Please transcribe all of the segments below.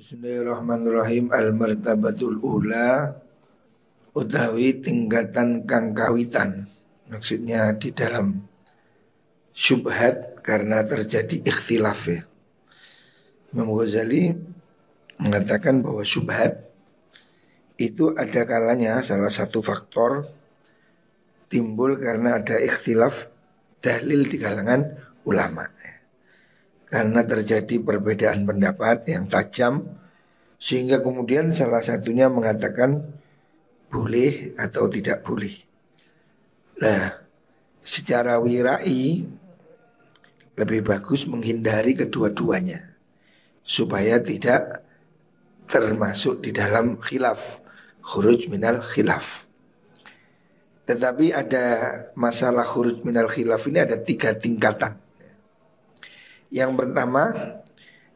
Bismillahirrahmanirrahim. Al-martabatul ula utawi tingkatan kang kawitan. Maksudnya di dalam syubhat karena terjadi ikhtilaf ya. Imam Ghazali mengatakan bahwa syubhat itu ada kalanya salah satu faktor timbul karena ada ikhtilaf dalil di kalangan ulama. Karena terjadi perbedaan pendapat yang tajam sehingga kemudian salah satunya mengatakan boleh atau tidak boleh. Nah, secara wirai lebih bagus menghindari kedua-duanya supaya tidak termasuk di dalam khilaf, khuruj minal khilaf. Tetapi ada masalah khuruj minal khilaf ini ada 3 tingkatan. Yang pertama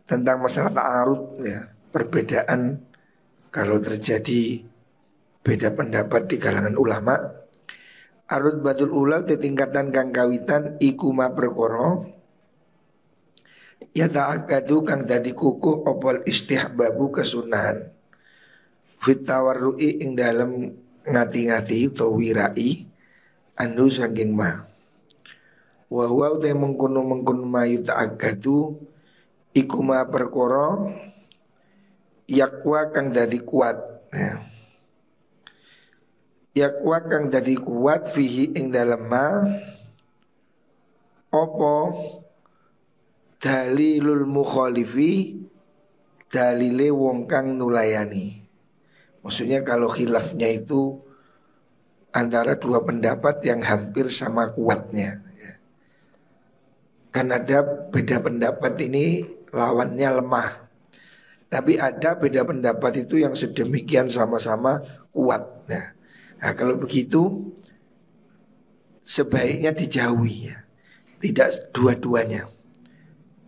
tentang masalah ta'arud ya, perbedaan kalau terjadi beda pendapat di kalangan ulama. Arud batul ula di tingkatan kang kawitan iku ma perkara ya ta'akadu kang dadi kukuh opol istihbabu kesunahan fit tawarru'i ing dalam ngati-ngati atau wirai anu saking ma wa huwa utai mengkono mayu ta'akadu iku ma perkara yakwa kang dadi kuat ya. Yakwa kang dadi kuat fihi ing dalem ma opo dalilul mukhalifi dalile wong kang nulayani. Maksudnya kalau khilafnya itu antara 2 pendapat yang hampir sama kuatnya ya. Kan ada beda pendapat ini lawannya lemah. Tapi ada beda pendapat itu yang sedemikian sama-sama kuat. Nah kalau begitu sebaiknya dijauhi ya. Tidak dua-duanya.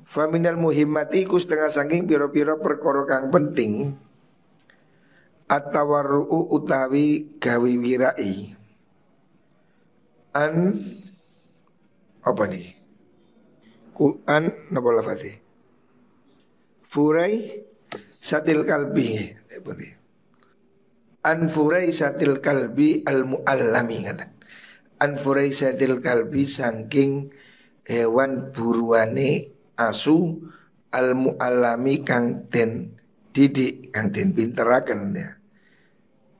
Faminal muhimmati ku setengah saking piro-piro perkara kang penting at-tawarru'u utawi gawi wirai. Apa nih? Quran napa lafati? Furai satil kalbi. Furai satil kalbi al-muallami kata. Furai satil kalbi saking hewan buruane asu al-muallami kang den didik, kang den pinteraken ya.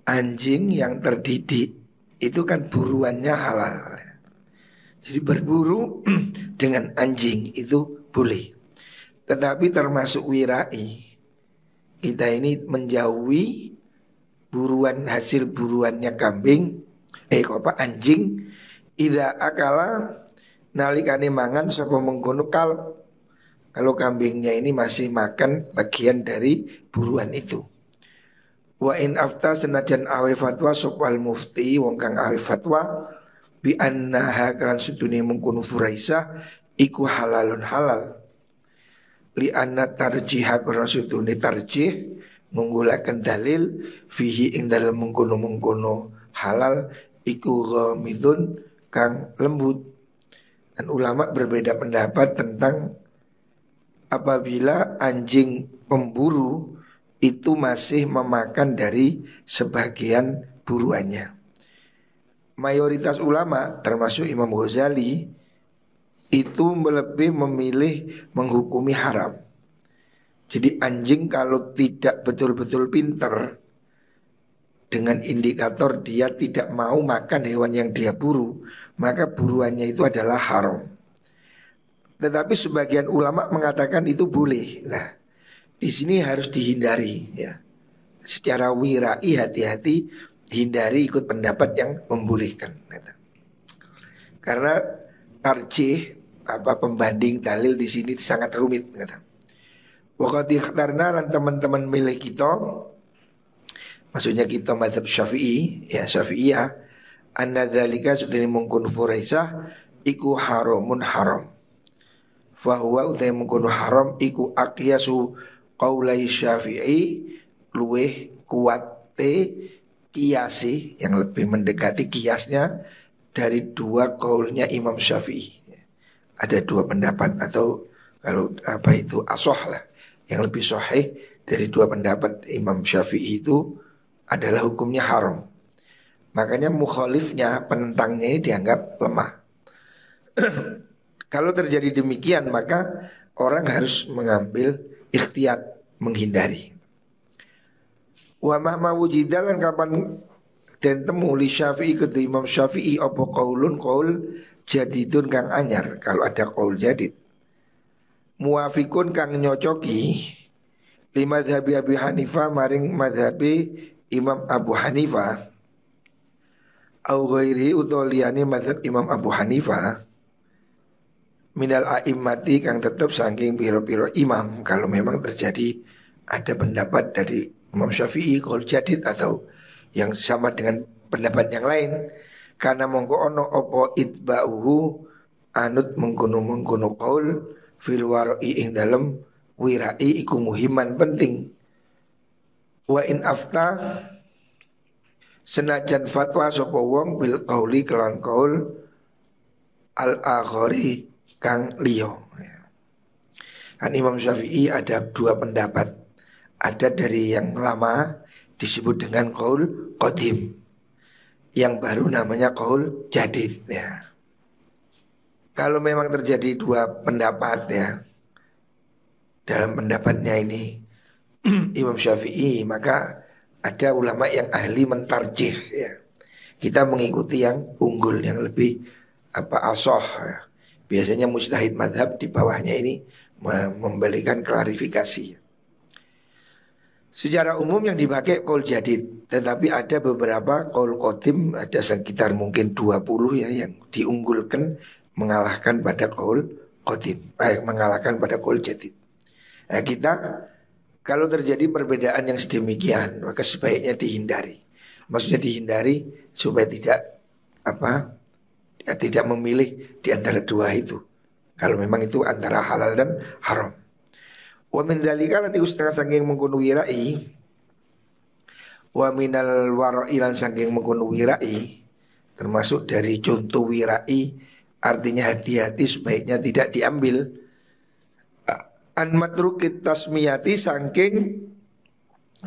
Anjing yang terdidik itu kan buruannya halal. Jadi berburu dengan anjing itu boleh. Tetapi termasuk wirai. Kita ini menjauhi buruan hasil buruannya kambing, anjing. Idza akala nalikane mangan sapa mengkono kalb. Kalau kambingnya ini masih makan bagian dari buruan itu. Wa in afta senajan awe fatwa sopal mufti wong kang awe fatwa bi annaha kan sudune mengkono furaisa iku halalun halal. Li anna tarjiha karena sudune tarjih menggulakan dalil fihi ing dalam mengkono halal iku ghamidun kang lembut. Dan ulama berbeda pendapat tentang apabila anjing pemburu itu masih memakan dari sebagian buruannya. Mayoritas ulama termasuk Imam Ghazali itu lebih memilih menghukumi haram. Jadi anjing kalau tidak betul-betul pintar dengan indikator dia tidak mau makan hewan yang dia buru, maka buruannya itu adalah haram. Tetapi sebagian ulama mengatakan itu boleh. Nah, di sini harus dihindari ya. Secara wirai hati-hati hindari ikut pendapat yang membolehkan. Karena tarjih pembanding dalil di sini sangat rumit kata. Waqad ikhtarna lan teman-teman milih kita, maksudnya kita mazhab Syafi'i ya, Syafi'iyah, anna dzalika sudene mungkun furaisah iku haramun haram. Fa huwa utai mungkun haram iku aqyasu qaulai Syafi'i luweh kuate kiasi yang lebih mendekati kiasnya dari 2 qaulnya Imam Syafi'i. Ada 2 pendapat atau kalau itu asoh lah yang lebih sahih dari dua pendapat Imam Syafi'i itu adalah hukumnya haram. Makanya mukhalifnya, penentangnya ini dianggap lemah. Kalau terjadi demikian maka orang harus mengambil ikhtiyat, menghindari. Wa mahma wujidalan kapan dan temu li Syafi'i kedua Imam Syafi'i apa qaulun qaul jadidun kang anyar, kalau ada qaul jadid. Muafikun kang nyocoki lima madhabi Abi Hanifah maring madhabi Imam Abu Hanifah au ghairi utoliani madhab Imam Abu Hanifah minal a'immati kang tetap saking piro-piro imam. Kalau memang terjadi ada pendapat dari Imam Syafi'i qaul jadid atau yang sama dengan pendapat yang lain, karena mongko ono opo itba'uhu anut mengkono qaul fil wara'i ing dalem wirai iku muhiman penting. Wa in afta senajan fatwa sapa wong bil qauli kelawan qaul al akhari kang liyo. Kan Imam Syafi'i ada dua pendapat. Ada dari yang lama disebut dengan qaul qadim, yang baru namanya qaul jadid ya. Kalau memang terjadi dua pendapat ya, dalam pendapatnya ini Imam Syafi'i, maka ada ulama yang ahli mentarjih ya. Kita mengikuti yang unggul, yang lebih asoh ya. Biasanya mujtahid madhab di bawahnya ini memberikan klarifikasi. Secara umum yang dipakai qaul jadid, tetapi ada beberapa qaul qadim, ada sekitar mungkin 20 ya yang diunggulkan mengalahkan pada qaul qadim, mengalahkan pada qaul jadid. Nah, kita kalau terjadi perbedaan yang sedemikian maka sebaiknya dihindari. Maksudnya dihindari supaya tidak memilih di antara dua itu. Kalau memang itu antara halal dan haram. Wa min dzalika lan setengah saking mengkono wirai, wa minal wara'i lan saking mengkono wirai, termasuk dari contoh wirai, artinya hati-hati sebaiknya tidak diambil. An matrukit tasmiyati saking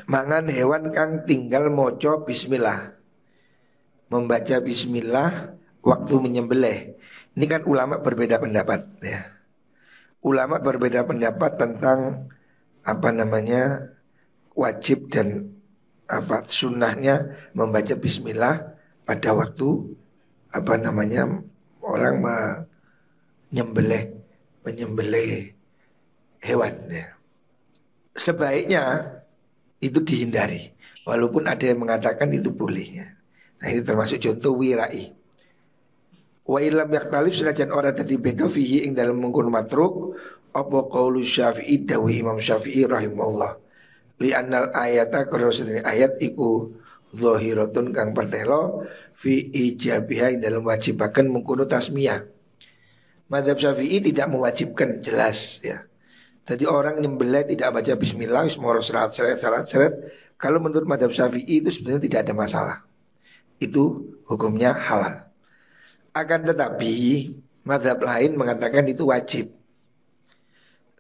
mangan hewan kang tinggal moco bismillah, membaca bismillah waktu menyembelih. Ini kan ulama berbeda pendapat ya. Ulama berbeda pendapat tentang wajib dan sunnahnya membaca bismillah pada waktu orang menyembelih hewan ya. Sebaiknya itu dihindari, walaupun ada yang mengatakan itu boleh ya. Nah ini termasuk contoh wirai. Wa ilam yaktalif senajan ora dadi beda fihi ing dalam mengkono matruk apa qaulu Syafi'i dawi Imam Syafi'i rahimahullah. Li annal ayata karosene ayat iku zahiratun kang pertelo fi ijabiha ing dalam wajibaken mengkono tasmiyah. Madzhab Syafi'i tidak mewajibkan, jelas ya. Jadi orang nyembelih tidak baca bismillah wis moro seret. Kalau menurut madzhab Syafi'i itu sebenarnya tidak ada masalah. Itu hukumnya halal. Akan tetapi mazhab lain mengatakan itu wajib.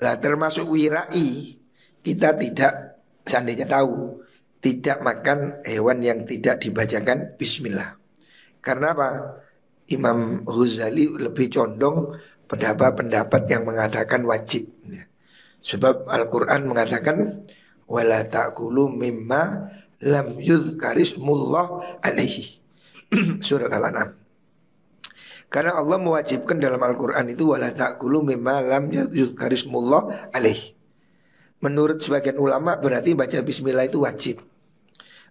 Nah termasuk wirai, kita tidak, seandainya tahu, tidak makan hewan yang tidak dibacakan bismillah. Karena apa? Imam Ghazali lebih condong pendapat yang mengatakan wajib. Sebab Al-Quran mengatakan wala ta'kulu mimma lam yudhkarismullah alaihi. Surat Al-An'am. Karena Allah mewajibkan dalam Al-Quran itu wala ta'kulu mimma lam yudhkarismullah alaih. Menurut sebagian ulama berarti baca bismillah itu wajib.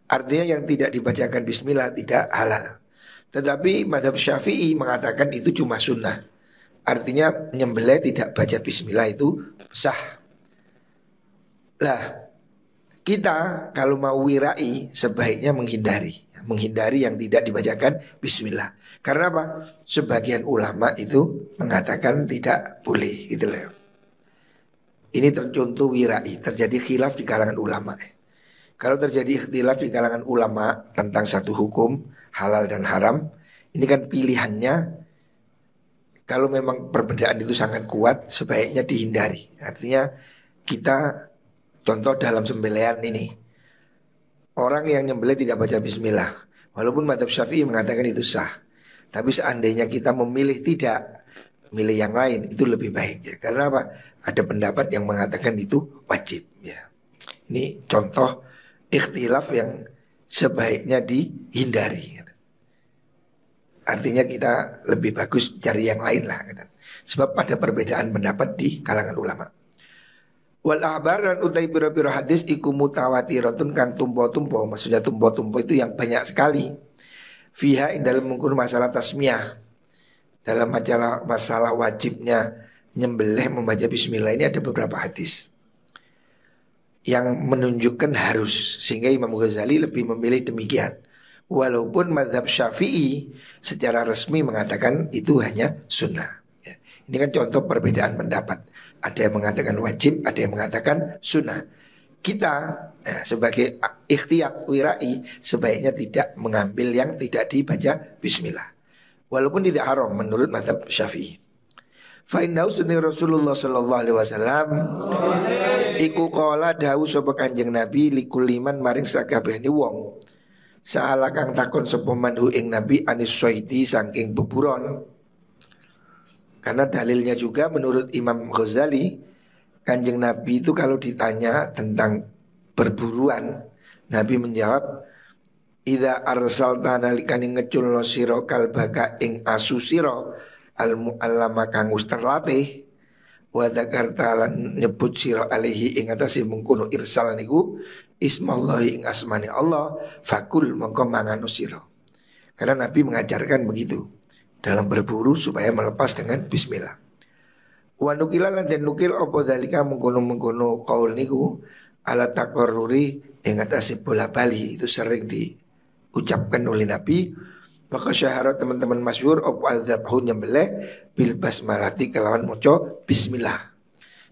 Artinya yang tidak dibacakan bismillah tidak halal. Tetapi mazhab Syafi'i mengatakan itu cuma sunnah. Artinya menyembelih tidak baca bismillah itu sah. Lah kita kalau mau wirai sebaiknya menghindari yang tidak dibacakan bismillah. Karena apa? Sebagian ulama itu mengatakan tidak boleh gitu loh. Ini tercontoh wirai, terjadi khilaf di kalangan ulama. Kalau terjadi khilaf di kalangan ulama tentang satu hukum halal dan haram, ini kan pilihannya. Kalau memang perbedaan itu sangat kuat, sebaiknya dihindari. Artinya kita Contoh dalam sembelihan ini, orang yang nyembelih tidak baca bismillah, walaupun madzhab Syafi'i mengatakan itu sah. Tapi seandainya kita memilih tidak, milih yang lain, itu lebih baik ya. Karena apa? Ada pendapat yang mengatakan itu wajib ya. Ini contoh ikhtilaf yang sebaiknya dihindari gitu. Artinya kita lebih bagus cari yang lain lah gitu. Sebab ada perbedaan pendapat di kalangan ulama. Wal ahbar dan utai biro-biro hadis iku mutawatiratun kang tumpo-tumpo. Maksudnya tumpo-tumpo itu yang banyak sekali. Fiha dalam mengukur masalah tasmiyah. Dalam masalah wajibnya nyembelih membaca bismillah ini ada beberapa hadis yang menunjukkan harus, sehingga Imam Ghazali lebih memilih demikian. Walaupun mazhab Syafi'i secara resmi mengatakan itu hanya sunnah. Ya. Ini kan contoh perbedaan pendapat. Ada yang mengatakan wajib, ada yang mengatakan sunnah. Kita sebagai ikhtiyat wirai sebaiknya tidak mengambil yang tidak dibaca bismillah. Walaupun tidak haram menurut mazhab Syafi'i. Fa inna sunni Rasulullah sallallahu alaihi wasallam iku qala dawu sapa Kanjeng Nabi likuliman maring sakabehane wong. Saala kang takon sapa manhu ing Nabi anis soidi saking beburon. Karena dalilnya juga menurut Imam Ghazali, Kanjeng Nabi itu kalau ditanya tentang perburuan, Nabi menjawab, idza arsalta nalikane ngeculno sira kalbaka ing asu sira al muallama kang wis terlatih wa dzakarta lan nyebut sira alaihi ing atase mengkono irsal niku ismallahi ing asmane Allah fakul mongko mangan sira. Karena Nabi mengajarkan begitu dalam berburu supaya melepas dengan bismillah. Wa nukila lan den nukil apa dalika mengkono-mengkono qaul niku ala taqarruri ing atase bola bali itu sering diucapkan oleh Nabi. Maka syaharat teman-teman masyhur apa adzabhu nyembelih bil basmalati kelawan maca bismillah.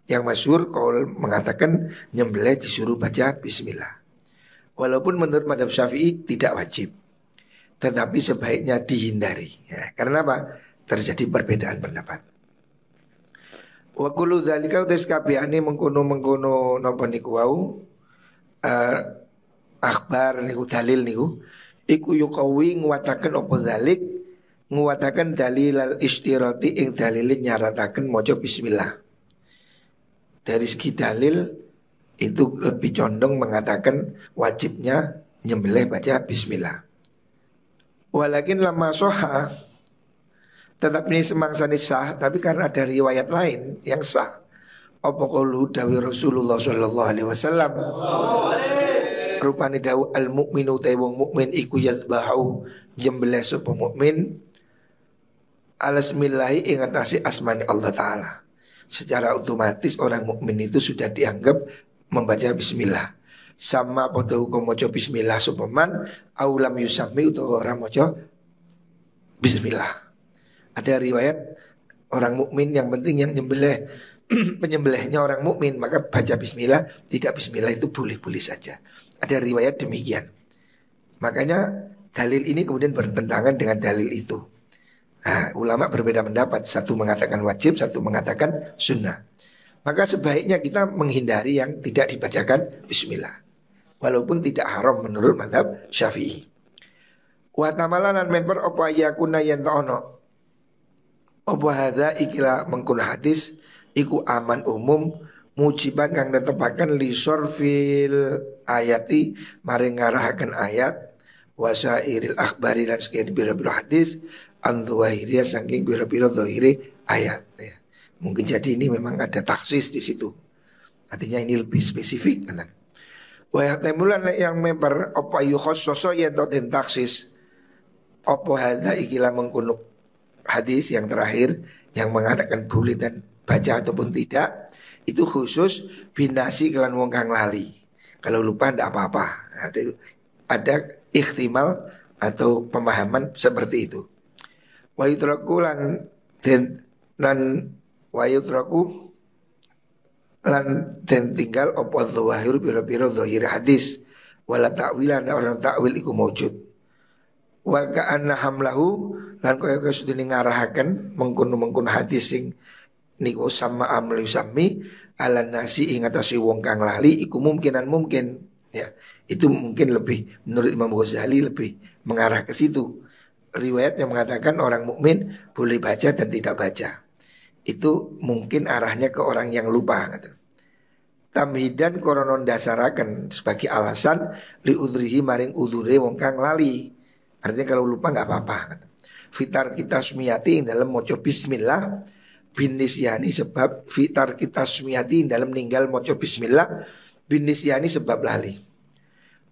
Yang masyhur qaul mengatakan nyembelih disuruh baca bismillah. Walaupun menurut mazhab Syafi'i tidak wajib, tetapi sebaiknya dihindari ya. Karena apa? Terjadi perbedaan pendapat. Wa kullu dzalika utis kabehane mengkono-mengkono napa niku wau akhbar niku dalil niku iku yukawi nguwataken apa dzalik nguwataken dalil al istirati ing dalile nyarataken maca bismillah. Dari segi dalil itu lebih condong mengatakan wajibnya nyembelih baca bismillah. Walakin lama soha tetap ini semangsani sah, tapi karena ada riwayat lain yang sah. Apa qaulu dawi Rasulullah sallallahu alaihi wasallam. Rupane dawu al mukminu ta wong mukmin iku yadbahu nyembelih sapa mukmin alasmillahi ing atase asmani Allah taala. Secara otomatis orang mukmin itu sudah dianggap membaca bismillah. Sama pada hukum maca bismillah supaman aulam yusammi utawa orang maca bismillah. Ada riwayat orang mukmin yang penting yang nyembelih penyembelihnya orang mukmin maka baca bismillah, tidak bismillah itu boleh-boleh saja. Ada riwayat demikian. Makanya dalil ini kemudian bertentangan dengan dalil itu. Nah, ulama berbeda pendapat, satu mengatakan wajib, satu mengatakan sunnah. Maka sebaiknya kita menghindari yang tidak dibacakan bismillah, walaupun tidak haram menurut mazhab Syafi'i. Wa tamalanan member apa yakuna yen ta'ono apa hadza ikilah mengkun hadis iku aman umum mujiban kang netepaken li sorfil ayati maring ngarahaken ayat wasairil akhbari lan sekian biro-biro hadis antuwahiriyah saking biro-biro dohiri ayat ya. Mungkin jadi ini memang ada taksis di situ. Artinya ini lebih spesifik kan. Wa yahtamulan yang member apa yukhassaso ya den taksis apa hadza ikilah mengkunuk hadis yang terakhir yang mengatakan boleh dan baca ataupun tidak itu khusus binasi kelan wong kang lali. Kalau lupa tidak apa-apa. Ada ikhtimal atau pemahaman seperti itu. Wa yutraku lan wa yutraku lan den tinggal apa dzahir biro-biro dzahir hadis wala ta'wilan orang ta'wil iku maujud. Wa ka'anna hamlahu lan kaya sedene ngarahaken mengkono-mengkono hadis sing niku sama amli sami ala nasi ing atase wong kang lali iku mungkinan mungkin ya. Itu mungkin lebih menurut Imam Ghazali lebih mengarah ke situ. Riwayat yang mengatakan orang mukmin boleh baca dan tidak baca. Itu mungkin arahnya ke orang yang lupa. Tamhidan koronon dasaraken sebagai alasan li udrihi maring udhure wong kang lali. Artinya kalau lupa nggak apa-apa. Fitar kita sumiyati dalam moco bismillah bin nisyani sebab fitar kita sumiyati dalam meninggal moco bismillah bin nisyani sebab lali.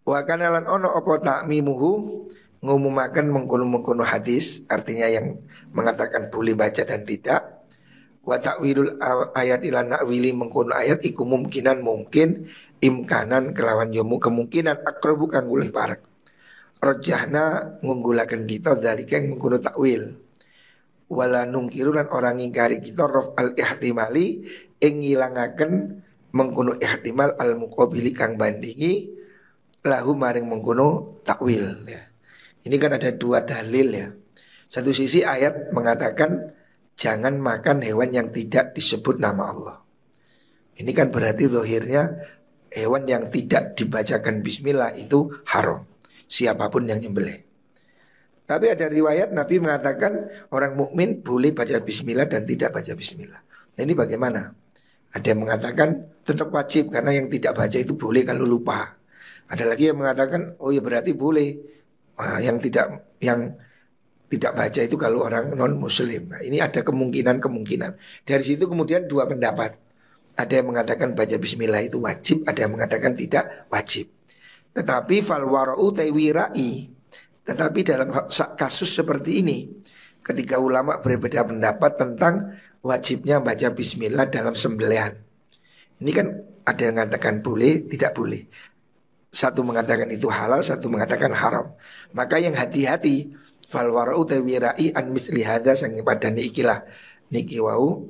Wa kana lan ono apa takmimuhu ngumumaken mengkono-mengkono hadis artinya yang mengatakan boleh baca dan tidak. Wa ta'wilul ayat ila na'wili mengkono ayat iku mungkinan mungkin imkanan kelawan yomu kemungkinan akrabu kang luwih parek. Rojahna ngunggulaken kita dari yang mengkono takwil. Wala nungkiru lan orang ngingkari kita rof al ihtimali ing ngilangaken mengkono ihtimal al muqabili kang bandingi lahu maring mengkono takwil ya. Ini kan ada dua dalil ya. Satu sisi ayat mengatakan jangan makan hewan yang tidak disebut nama Allah. Ini kan berarti zahirnya hewan yang tidak dibacakan bismillah itu haram. Siapapun yang nyembelih. Tapi ada riwayat Nabi mengatakan orang mukmin boleh baca bismillah dan tidak baca bismillah. Nah, ini bagaimana? Ada yang mengatakan tetap wajib karena yang tidak baca itu boleh kalau lupa. Ada lagi yang mengatakan oh ya berarti boleh. Nah, yang tidak baca itu kalau orang non muslim. Nah, ini ada kemungkinan. Dari situ kemudian dua pendapat. Ada yang mengatakan baca bismillah itu wajib, ada yang mengatakan tidak wajib. Tetapi fal wara'u taiwirai. Tetapi dalam kasus seperti ini ketika ulama berbeda pendapat tentang wajibnya baca bismillah dalam sembelihan. Ini kan ada yang mengatakan boleh, tidak boleh. Satu mengatakan itu halal, satu mengatakan haram. Maka yang hati-hati fal wara'u tawirai an misli hadza sang padane ikilah niki wau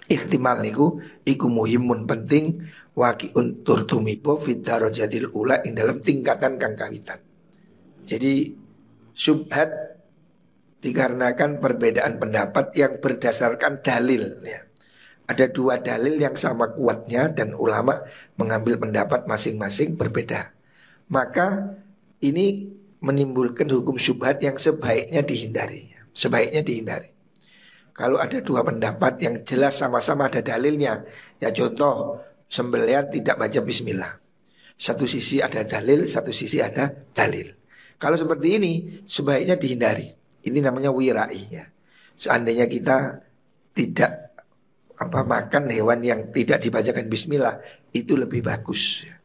ihtimal niku iku muhimun penting waqi'un turtumipo fit darajatil ula ing dalam tingkatan kang kawitan. Jadi syubhat dikarenakan perbedaan pendapat yang berdasarkan dalil ya. Ada dua dalil yang sama kuatnya dan ulama mengambil pendapat masing-masing berbeda. Maka ini menimbulkan hukum syubhat yang sebaiknya dihindari. Sebaiknya dihindari. Kalau ada dua pendapat yang jelas sama-sama ada dalilnya, ya contoh sembelihan tidak baca bismillah. Satu sisi ada dalil, satu sisi ada dalil. Kalau seperti ini sebaiknya dihindari. Ini namanya wirai ya. Seandainya kita tidak makan hewan yang tidak dibacakan bismillah, itu lebih bagus ya.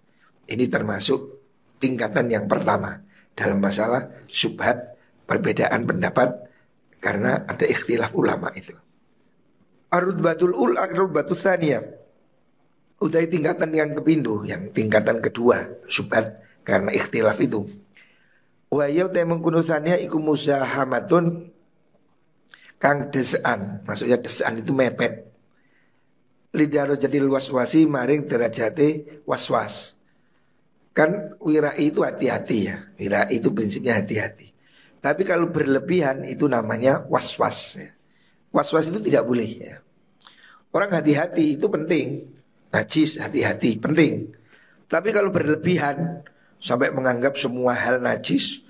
Ini termasuk tingkatan yang pertama dalam masalah syubhat perbedaan pendapat karena ada ikhtilaf ulama itu. Ar-rutbatul ar-rutbatul tsaniyah. Utai tingkatan yang kepindu, yang tingkatan kedua syubhat karena ikhtilaf itu. Wa ya ta mengkunusannya iku musahamatun kang desaan. Maksudnya desaan itu mepet. Lidarajatil waswasi maring derajate waswas. Kan wirai itu hati-hati ya. Wirai itu prinsipnya hati-hati. Tapi kalau berlebihan itu namanya waswas ya. Waswas itu tidak boleh ya. Orang hati-hati itu penting. Najis hati-hati penting. Tapi kalau berlebihan sampai menganggap semua hal najis,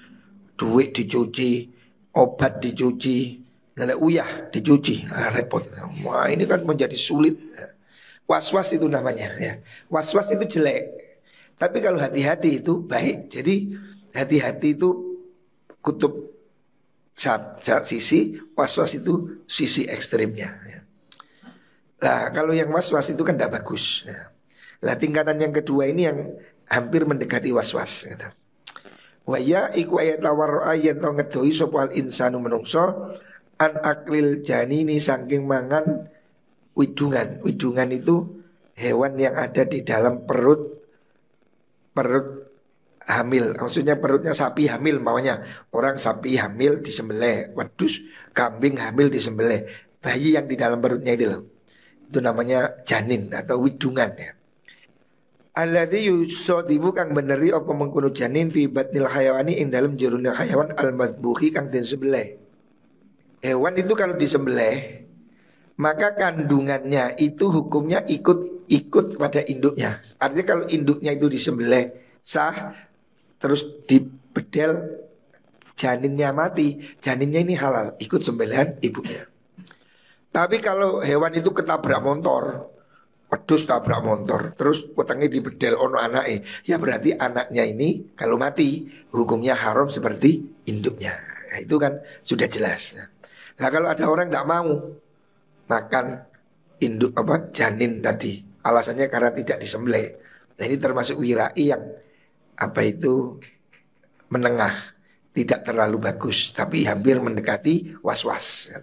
duit dicuci, obat dicuci, lele uyah dicuci, repot. Wah ini kan menjadi sulit. Was-was itu namanya ya. Was-was itu jelek. Tapi kalau hati-hati itu baik. Jadi hati-hati itu kutub sisi, was-was itu sisi ekstrimnya ya. Nah kalau yang was-was itu kan tidak bagus ya. Nah tingkatan yang kedua ini yang hampir mendekati was-was gitu. Wa ya iku ayat lawar ayat to ngedoi sapa al insanu menungso an aklil janini saking mangan widungan. Widungan itu hewan yang ada di dalam perut hamil. Maksudnya perutnya sapi hamil maunya. Orang sapi hamil disembelih, wedus kambing hamil disembelih. Bayi yang di dalam perutnya itu loh. Itu namanya janin atau widungan ya. Alladzi yusadifu kang beneri apa mengkono janin fi batnil hayawani ing dalam jerune hayawan al-madbuhi kang den sembelih. Hewan itu kalau disembelih maka kandungannya itu hukumnya ikut ikut pada induknya. Artinya kalau induknya itu disembelih sah, terus dibedel janinnya mati, janinnya ini halal, ikut sembelihan ibunya. Tapi kalau hewan itu ketabrak motor, wedhus tabrak motor, terus wetenge dibedel ono anake, ya berarti anaknya ini kalau mati hukumnya haram seperti induknya. Nah, itu kan sudah jelas. Nah kalau ada orang tidak mau makan induk apa janin tadi, alasannya karena tidak disembelih. Nah ini termasuk wirai yang apa itu menengah, tidak terlalu bagus, tapi hampir mendekati was-was.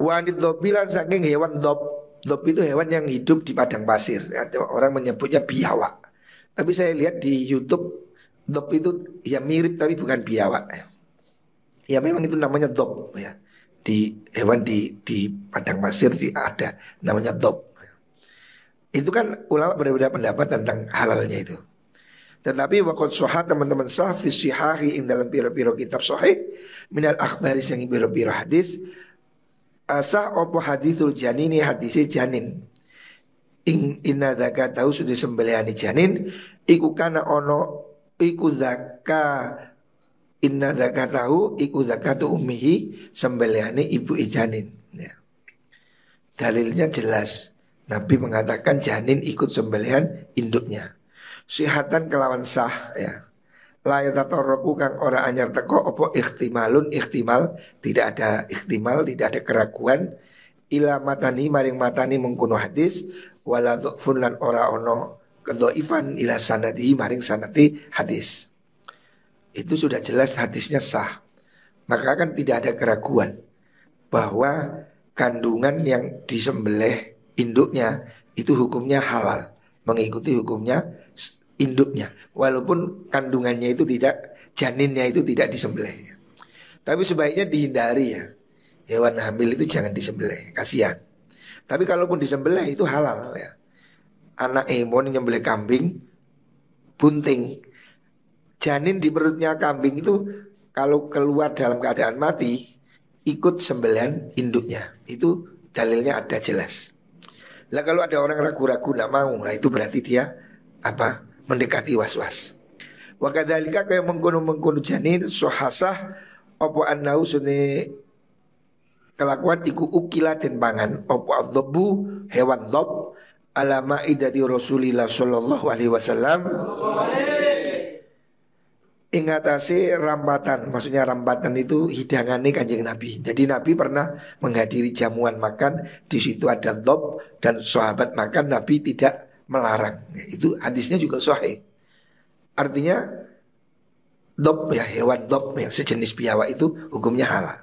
Wanit dobilan saking hewan dob. Dob itu hewan yang hidup di padang pasir. Atau orang menyebutnya biawak. Tapi saya lihat di YouTube dob itu ya mirip tapi bukan biawak. Ya memang itu namanya dob ya. Di hewan di padang pasir ada namanya dob. Itu kan ulama berbeda pendapat tentang halalnya itu. Tetapi waktu sohat teman-teman sah fi sihahi ing dalam biro-biro kitab sahih minal akhbari yang biro-biro hadis asah opo hadithul janini hadisi janin inna dzaka tahu sudah sembelihani janin iku kana ono iku dzaka inna dzaka tahu iku zakatu ummihi sembelihani ibu janin ya. Dalilnya jelas Nabi mengatakan janin ikut sembelihan induknya sihatan kelawan sah ya. Layatatorroku kang ora anyar teko opo ikhtimalun ikhtimal tidak ada ikhtimal tidak ada keraguan ila matani maring matani mengkuno hadis wala dhufun lan ora ono kedhaifan ila sanadi maring sanati hadis. Itu sudah jelas hadisnya sah. Maka kan tidak ada keraguan bahwa kandungan yang disembelih induknya itu hukumnya halal, mengikuti hukumnya induknya, walaupun kandungannya itu tidak, janinnya itu tidak disembelih. Tapi sebaiknya dihindari ya. Hewan hamil itu jangan disembelih, kasihan. Tapi kalaupun disembelih itu halal ya. Anak emon nyembelih kambing, bunting, janin di perutnya kambing itu kalau keluar dalam keadaan mati, ikut sembelihan induknya. Itu dalilnya ada jelas. Lah kalau ada orang ragu-ragu tidak mau, nah itu berarti dia apa? Mendekati was-was. Wa kadzalika kaya mengkono-mengkono janin sohasah opo annau sune kelakuan iku ukila den pangan opo adzabu hewan dhab ala maidati Rasulillah sallallahu alaihi wasallam ing atase rampatan, maksudnya rampatan itu hidangannya Kanjeng Nabi. Jadi Nabi pernah menghadiri jamuan makan, di situ ada dhab dan sahabat makan, Nabi tidak melarang. Itu hadisnya juga sahih. Artinya dhab ya, hewan dhab yang sejenis biawak itu hukumnya halal.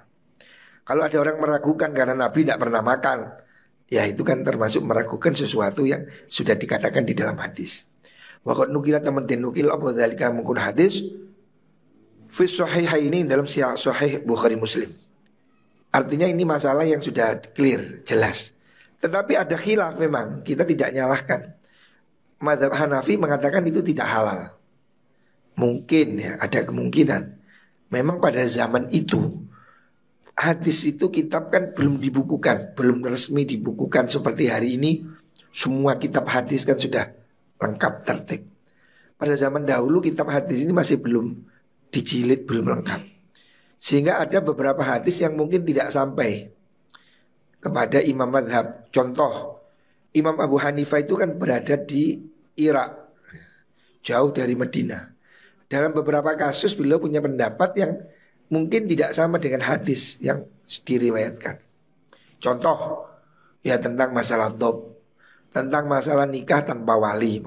Kalau ada orang meragukan karena Nabi tidak pernah makan, ya itu kan termasuk meragukan sesuatu yang sudah dikatakan di dalam hadis. Waqad nukila teman nukil apa dzalika mengkun hadis fi sahihaini dalam sahih Bukhari Muslim. Artinya ini masalah yang sudah clear, jelas. Tetapi ada khilaf memang, kita tidak nyalahkan. Mazhab Hanafi mengatakan itu tidak halal. Mungkin ya, ada kemungkinan. Memang pada zaman itu hadis itu kitab kan belum dibukukan, belum resmi dibukukan seperti hari ini. Semua kitab hadis kan sudah lengkap tertib. Pada zaman dahulu kitab hadis ini masih belum dijilid, belum lengkap. Sehingga ada beberapa hadis yang mungkin tidak sampai kepada imam mazhab. Contoh, Imam Abu Hanifah itu kan berada di Irak, jauh dari Madinah. Dalam beberapa kasus beliau punya pendapat yang mungkin tidak sama dengan hadis yang diriwayatkan. Contoh, ya tentang masalah dhab, tentang masalah nikah tanpa wali.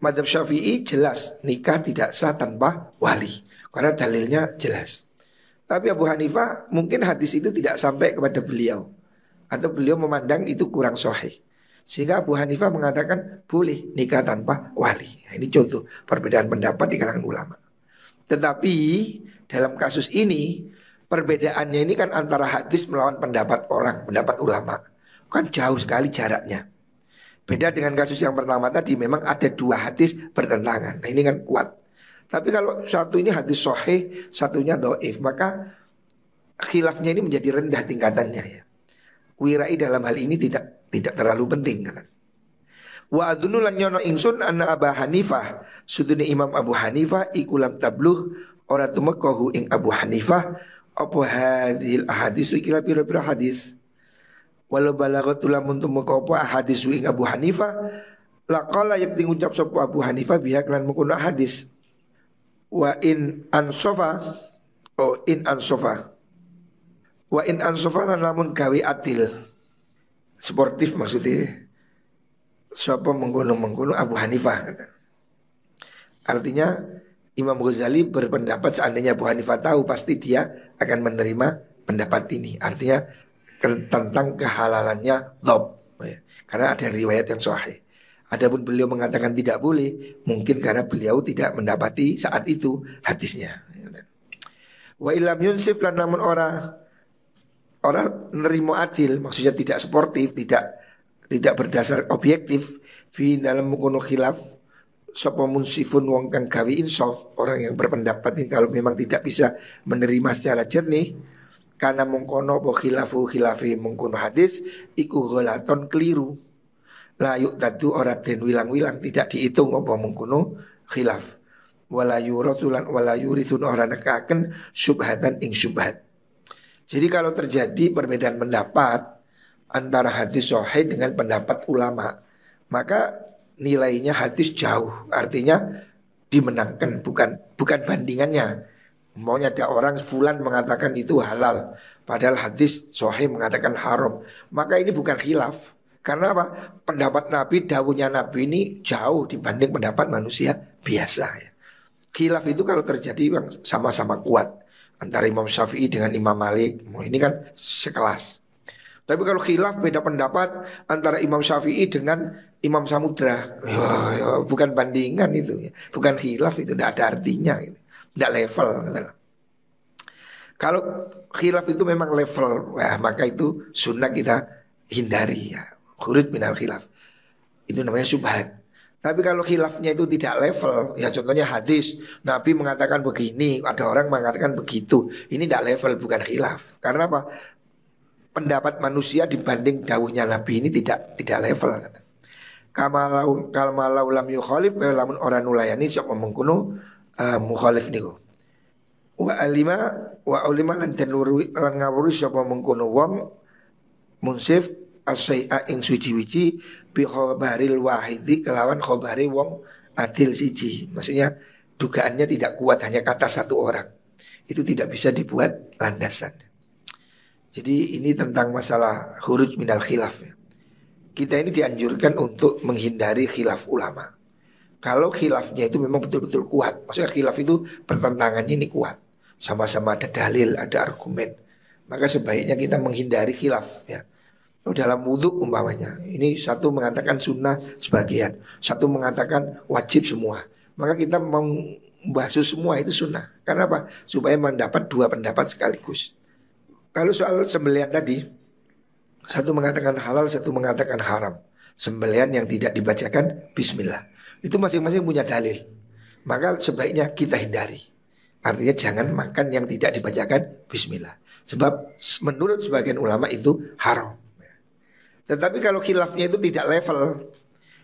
Mazhab Syafi'i jelas nikah tidak sah tanpa wali, karena dalilnya jelas. Tapi Abu Hanifah mungkin hadis itu tidak sampai kepada beliau, atau beliau memandang itu kurang sahih. Sehingga Abu Hanifah mengatakan boleh nikah tanpa wali. Nah, ini contoh perbedaan pendapat di kalangan ulama. Tetapi dalam kasus ini perbedaannya ini kan antara hadis melawan pendapat orang, pendapat ulama. Kan jauh sekali jaraknya. Beda dengan kasus yang pertama tadi, memang ada dua hadis bertentangan. Nah ini kan kuat. Tapi kalau satu ini hadis sahih, satunya dhaif, maka khilafnya ini menjadi rendah tingkatannya ya. Wirai dalam hal ini tidak terlalu penting kan. Wa adunu lan nyono ingsun anna Abu Hanifah sudune Imam Abu Hanifah iku lam tabluh ora tumekahu ing Abu Hanifah apa hadhil ahadits iki pira-pira hadis. Walau balaghatul lamun tumeka apa hadis ing Abu Hanifah laqala yakti ngucap sapa Abu Hanifah biha lan mengkono hadis. Wa in ansofa wa in ansofa lamun gawe adil sportif maksudnya sapa mengkono Abu Hanifah. Artinya Imam Ghazali berpendapat seandainya Abu Hanifah tahu pasti dia akan menerima pendapat ini. Artinya tentang kehalalannya dhab, karena ada riwayat yang sahih. Adapun beliau mengatakan tidak boleh, mungkin karena beliau tidak mendapati saat itu hadisnya. Wa ilam yunsif lan namun orang nerimo adil, maksudnya tidak sportif, tidak berdasar objektif fi dalam mengkono khilaf sapa munsifun wong kang gawe insaf, orang yang berpendapat ini kalau memang tidak bisa menerima secara jernih karena mengkono apa khilafi mengkono hadis iku ghalaton keliru. La yu'tadu ora den wilang-wilang tidak dihitung apa mengkono khilaf. Wala yuratulan wala yurithun ora nekaken syubhatan ing syubhat. Jadi kalau terjadi perbedaan pendapat antara hadis sahih dengan pendapat ulama, maka nilainya hadis jauh. Artinya dimenangkan bukan bandingannya. Maunya ada orang fulan mengatakan itu halal, padahal hadis sahih mengatakan haram. Maka ini bukan khilaf. Karena apa? Pendapat Nabi, dawuhnya Nabi ini jauh dibanding pendapat manusia biasa ya. Khilaf itu kalau terjadi yang sama-sama kuat antara Imam Syafi'i dengan Imam Malik, ini kan sekelas. Tapi kalau khilaf beda pendapat antara Imam Syafi'i dengan Imam Samudra, bukan bandingan itu ya. Bukan khilaf, itu tidak ada artinya gitu. Tidak level gitu. Kalau khilaf itu memang level, maka itu sunnah kita hindari ya. Khuruj minal khilaf, itu namanya syubhat. Tapi kalau khilafnya itu tidak level, ya contohnya hadis Nabi mengatakan begini, ada orang mengatakan begitu, ini tidak level, bukan khilaf. Karena apa? Pendapat manusia dibanding dawuhnya Nabi ini tidak level. Kamalau lam yukhalif, kalau lamun orang nulayani sok mengkuno mukhalif niku. Wa ulima lan ngawuri sapa mengkuno wong munsif asai'a ing suci-wici bi khabaril wahidi kelawan khabari wong adil siji. Maksudnya dugaannya tidak kuat hanya kata satu orang. Itu tidak bisa dibuat landasan. Jadi ini tentang masalah khuruj minal khilaf ya. Kita ini dianjurkan untuk menghindari khilaf ulama. Kalau khilafnya itu memang betul-betul kuat, maksudnya khilaf itu pertentangannya ini kuat, sama-sama ada dalil, ada argumen, maka sebaiknya kita menghindari khilaf ya. Dalam wudhu umpamanya, ini satu mengatakan sunnah sebagian, satu mengatakan wajib semua, maka kita membasuh semua itu sunnah. Karena apa? Supaya mendapat dua pendapat sekaligus. Kalau soal sembelihan tadi, satu mengatakan halal, satu mengatakan haram. Sembelihan yang tidak dibacakan bismillah, itu masing-masing punya dalil, maka sebaiknya kita hindari. Artinya jangan makan yang tidak dibacakan bismillah, sebab menurut sebagian ulama itu haram. Tetapi kalau khilafnya itu tidak level,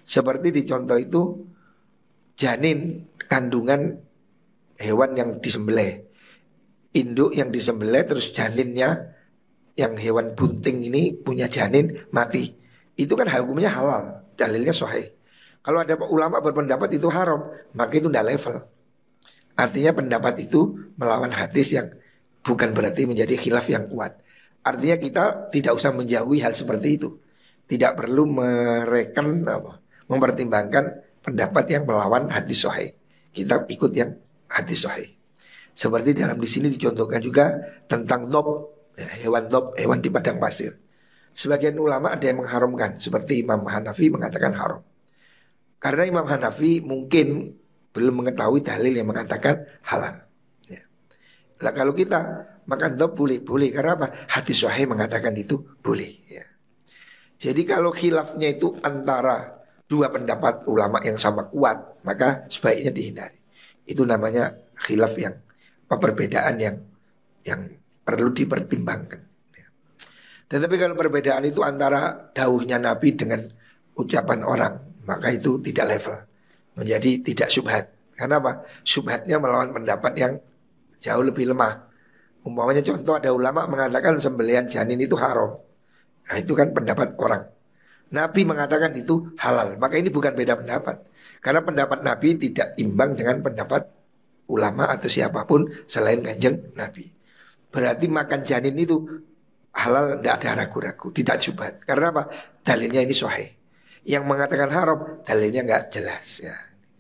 seperti di contoh itu janin kandungan hewan yang disembelih, induk yang disembelih terus janinnya yang hewan bunting ini punya janin mati, itu kan hukumnya halal, dalilnya sahih. Kalau ada ulama berpendapat itu haram, maka itu tidak level. Artinya pendapat itu melawan hadis yang bukan berarti menjadi khilaf yang kuat. Artinya kita tidak usah menjauhi hal seperti itu. Tidak perlu mempertimbangkan pendapat yang melawan hadis sahih. Kita ikut yang hadis sahih. Seperti dalam di sini dicontohkan juga tentang dhab, hewan dhab, hewan di padang pasir. Sebagian ulama ada yang mengharamkan, seperti Imam Hanafi mengatakan haram. Karena Imam Hanafi mungkin belum mengetahui dalil yang mengatakan halal. Ya. Nah, kalau kita makan dhab boleh, karena apa? Hadis sahih mengatakan itu boleh. Ya. Jadi kalau khilafnya itu antara dua pendapat ulama yang sama kuat, maka sebaiknya dihindari. Itu namanya khilaf yang perbedaan yang perlu dipertimbangkan. Tetapi kalau perbedaan itu antara dawuhnya Nabi dengan ucapan orang, maka itu tidak level, menjadi tidak syubhat. Karena apa? Syubhatnya melawan pendapat yang jauh lebih lemah. Umpamanya contoh ada ulama mengatakan sembelihan janin itu haram. Nah itu kan pendapat orang. Nabi mengatakan itu halal. Maka ini bukan beda pendapat. Karena pendapat Nabi tidak imbang dengan pendapat ulama atau siapapun selain Kanjeng Nabi. Berarti makan janin itu halal, tidak ada ragu-ragu, tidak syubhat. Karena apa? Dalilnya ini sahih. Yang mengatakan haram, dalilnya nggak jelas ya.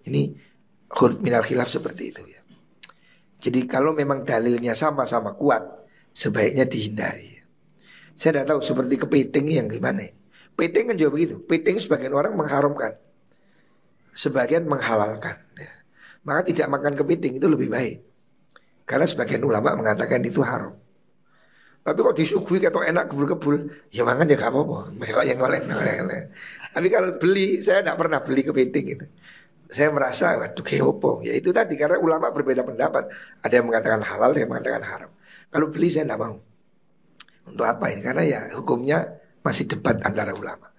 Ini khuruf minal khilaf seperti itu ya. Jadi kalau memang dalilnya sama-sama kuat, sebaiknya dihindari. Saya tidak tahu seperti kepiting yang gimana ini. Piting kan juga begitu. Piting sebagian orang mengharamkan, sebagian menghalalkan ya. Maka tidak makan kepiting itu lebih baik. Karena sebagian ulama mengatakan itu haram. Tapi kok disuguhi atau enak kebul-kebul, ya makan ya gak apa-apa. Melok yang ngolek. Tapi kalau beli, saya tidak pernah beli kepiting itu. Saya merasa, waduh kayak apa. Ya itu tadi, karena ulama berbeda pendapat. Ada yang mengatakan halal, ada yang mengatakan haram. Kalau beli saya tidak mau. Untuk apa ini? Karena ya hukumnya masih debat antara ulama.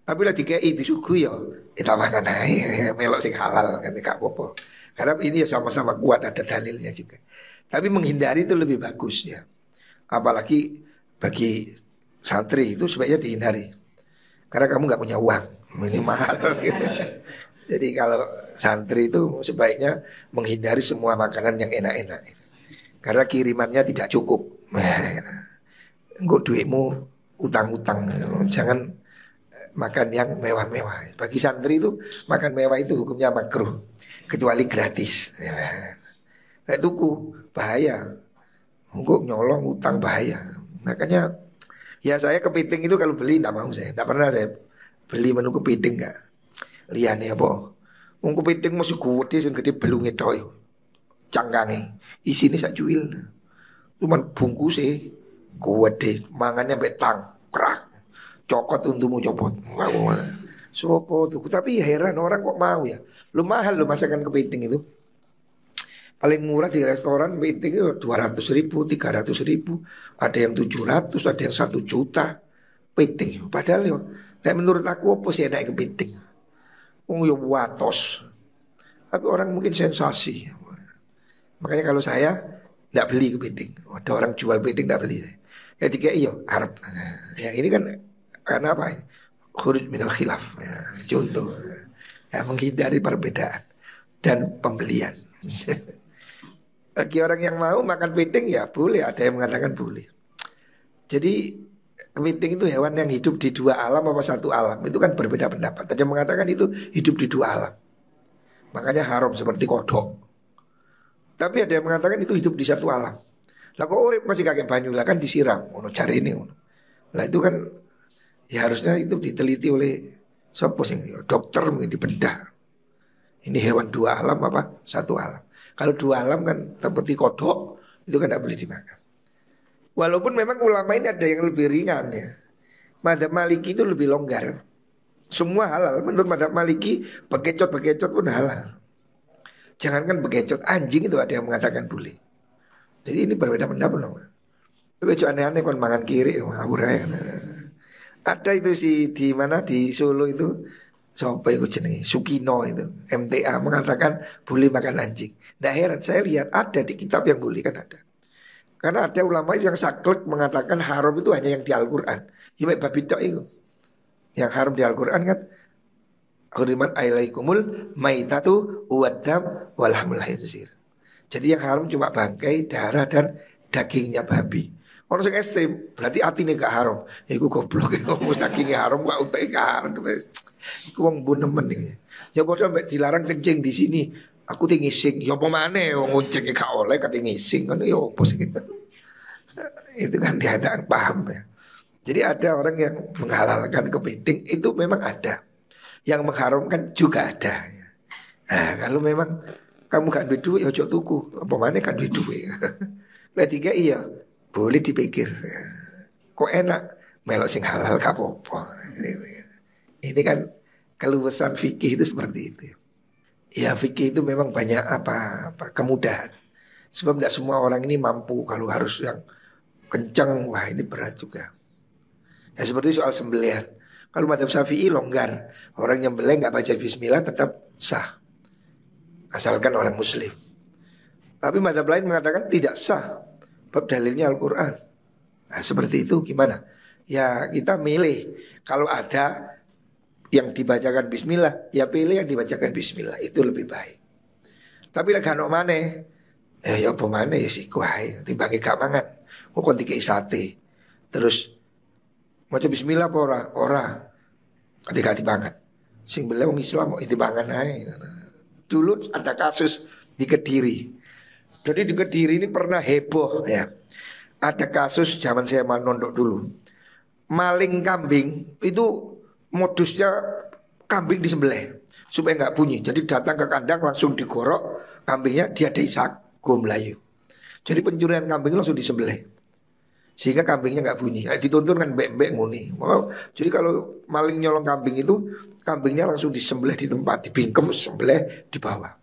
Tapi lah dikei disuguhi ya, kita makan aja, melok sing halal kan gak apa-apa. Karena ini ya sama-sama kuat, ada dalilnya juga. Tapi menghindari itu lebih bagus ya. Apalagi bagi santri itu sebaiknya dihindari. Karena kamu gak punya uang, ini mahal gitu. Jadi kalau santri itu sebaiknya menghindari semua makanan yang enak-enak. Karena kirimannya tidak cukup. Enggak duitmu utang-utang, jangan makan yang mewah-mewah. Bagi santri itu makan mewah itu hukumnya makruh, kecuali gratis. Nek tuku bahaya, enggak nyolong utang bahaya. Makanya ya saya kepiting itu kalau beli tidak mau saya, tidak pernah saya beli menu kepiting enggak. Liyane apa? Wong kepiting mesti gede sing gede belunge tok. Cangkange isine sak cuil. Cuman bungkus gede, mangannya mbek tang, krak. Cokot untumu copot. Sopo tuh. Tapi heran orang kok mau ya. Lu mahal lu masakan kepiting itu. Paling murah di restoran kepiting itu 200.000, 300.000. Ada yang 700, ada yang 1 juta. Kepiting. Padahal ya, menurut aku apa sih enak kepiting? Ya watos. Tapi orang mungkin sensasi. Makanya kalau saya tidak beli kepiting. Ada orang jual kepiting tidak beli. Ya tiga Arab. Ya ini kan karena apa? Khuruj minal khilaf ya, contoh ya, menghindari perbedaan dan pembelian. Bagi orang yang mau makan kepiting ya boleh, ada yang mengatakan boleh. Jadi kepiting itu hewan yang hidup di 2 alam apa 1 alam, itu kan berbeda pendapat. Ada yang mengatakan itu hidup di 2 alam, makanya haram seperti kodok. Tapi ada yang mengatakan itu hidup di 1 alam. Lah kok urip masih kakek banyu lah kan disiram, cari ini. Lah itu kan ya harusnya itu diteliti oleh siapa sih? Dokter mungkin dibedah. Ini hewan 2 alam apa 1 alam. Kalau 2 alam kan seperti kodok, itu kan tidak boleh dimakan. Walaupun memang ulama ini ada yang lebih ringan ya. Madzhab Maliki itu lebih longgar. Semua halal. Menurut madzhab Maliki bekecot pun halal. Jangankan bekecot, anjing itu ada yang mengatakan boleh. Jadi ini berbeda pendapat dong. Tapi aneh-aneh kon mangan kiri, ngawur aja. Ada itu di mana di Solo itu siapa itu jenenge Sukino itu MTA mengatakan boleh makan anjing. Nah heran saya lihat ada di kitab yang boleh kan ada. Karena ada ulama yang saklek mengatakan haram itu hanya yang di Al-Quran. Ya babi tok itu. Yang haram di Al-Quran kan hurimat alaikumul maitatu waddam walhamul khinzir. Jadi yang haram cuma bangkai, darah dan dagingnya babi. Orang yang ekstrim berarti atine gak haram. Ya iku goblok ngomong dagingnya haram gak utek gak haram. Iku wong bunemen iki. Ya padha mbek dilarang kencing di sini. Aku ting ngising, ya apa maneh wong ngecek gak oleh kate ngising kan ya opo sih gitu. Itu kan dia ada paham ya. Jadi ada orang yang menghalalkan kepiting itu memang ada. Yang mengharamkan juga ada. Nah, kalau memang kamu gak duit duit ya ojo tuku. Apa maneh kan duit duit. Lah tiga iya boleh dipikir. Kok enak melok sing halal gak apa-apa. Ini kan keluasan fikih itu seperti itu. Ya fikih itu memang banyak apa kemudahan. Sebab tidak semua orang ini mampu. Kalau harus yang kencang, wah ini berat juga. Ya seperti soal sembelihan. Kalau madhab Syafi'i longgar, orang nyembelih nggak baca bismillah tetap sah, asalkan orang muslim. Tapi madhab lain mengatakan tidak sah, bab dalilnya Al-Quran. Nah seperti itu gimana? Ya kita milih, kalau ada yang dibacakan bismillah, ya pilih yang dibacakan bismillah, itu lebih baik. Tapi lek ono maneh, ya apa maneh ya siku ae, timbangi gak mangan. Kok kon dikei sate. Terus maca bismillah apa ora? Ora. Ketika dipangan. Sing beli wong Islam kok dipangan ae. Dulu ada kasus di Kediri. Jadi di Kediri ini pernah heboh ya. Ada kasus zaman saya nondok dulu. Maling kambing itu modusnya kambing disembelih supaya nggak bunyi. Jadi datang ke kandang langsung digorok kambingnya, dia deisak go melayu. Jadi pencurian kambing langsung disembelih sehingga kambingnya nggak bunyi. Dituntun kan mbek-mbek nguni. Jadi kalau maling nyolong kambing itu kambingnya langsung disembelih di tempat, dibingkem sembelih di bawah.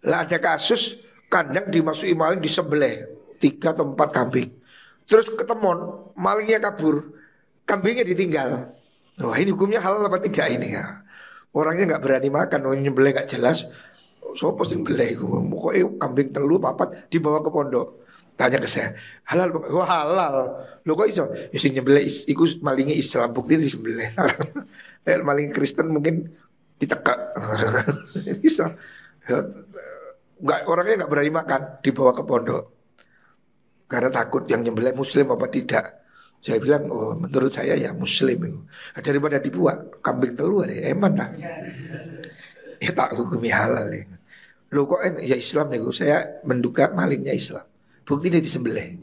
Lah ada kasus kandang dimasuki maling disembelih 3 atau 4 kambing. Terus ketemon malingnya kabur, kambingnya ditinggal. Wah ini hukumnya halal apa tidak ini ya? Orangnya nggak berani makan, nyembelih nggak jelas. Sopo sing beleh pokoknya kambing telu papat dibawa ke pondok. Tanya ke saya, halal? Wah halal. Lo kok iso? Ya sing nyembelih iku malingi Islam, bukti disembelih. Maling Kristen mungkin ditekak. Islam. Orangnya nggak berani makan, dibawa ke pondok. Karena takut yang nyembelih muslim apa tidak. Saya bilang, oh menurut saya ya muslim itu. Daripada dibuat kambing telur ya eman lah. Ya tak hukumi halal ya. Loh kok ya Islam nih, saya menduga malingnya Islam. Bukti dia disembelih.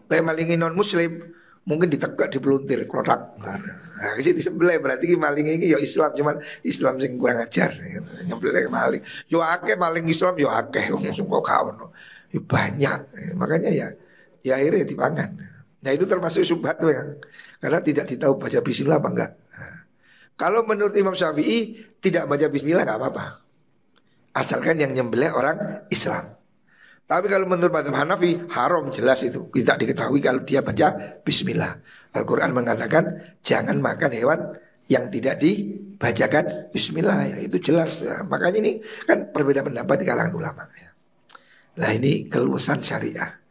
Lah malingnya non muslim mungkin ditegak dipeluntir klotak. Nah, kasi disembelih berarti malingnya ini ya Islam, cuman Islam sing kurang ajar. Nyembelih maling. Yo akeh maling Islam yo akeh kok kawan. Yo banyak. Makanya ya akhirnya dipangan. Nah itu termasuk syubhat tuh ya. Karena tidak ditahu baca bismillah apa enggak. Nah, kalau menurut Imam Syafi'i tidak baca bismillah enggak apa-apa, asalkan yang nyembelih orang Islam. Tapi kalau menurut madhab Hanafi haram, jelas itu tidak diketahui kalau dia baca bismillah. Al-Quran mengatakan jangan makan hewan yang tidak dibacakan bismillah ya, itu jelas ya. Makanya ini kan berbeda pendapat di kalangan ulama ya. Nah ini keluasan syariah.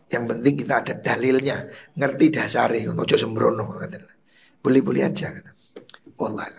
Yang penting kita ada dalilnya, ngerti dasarnya, ojo sembrono. Boleh-boleh aja. Wallah.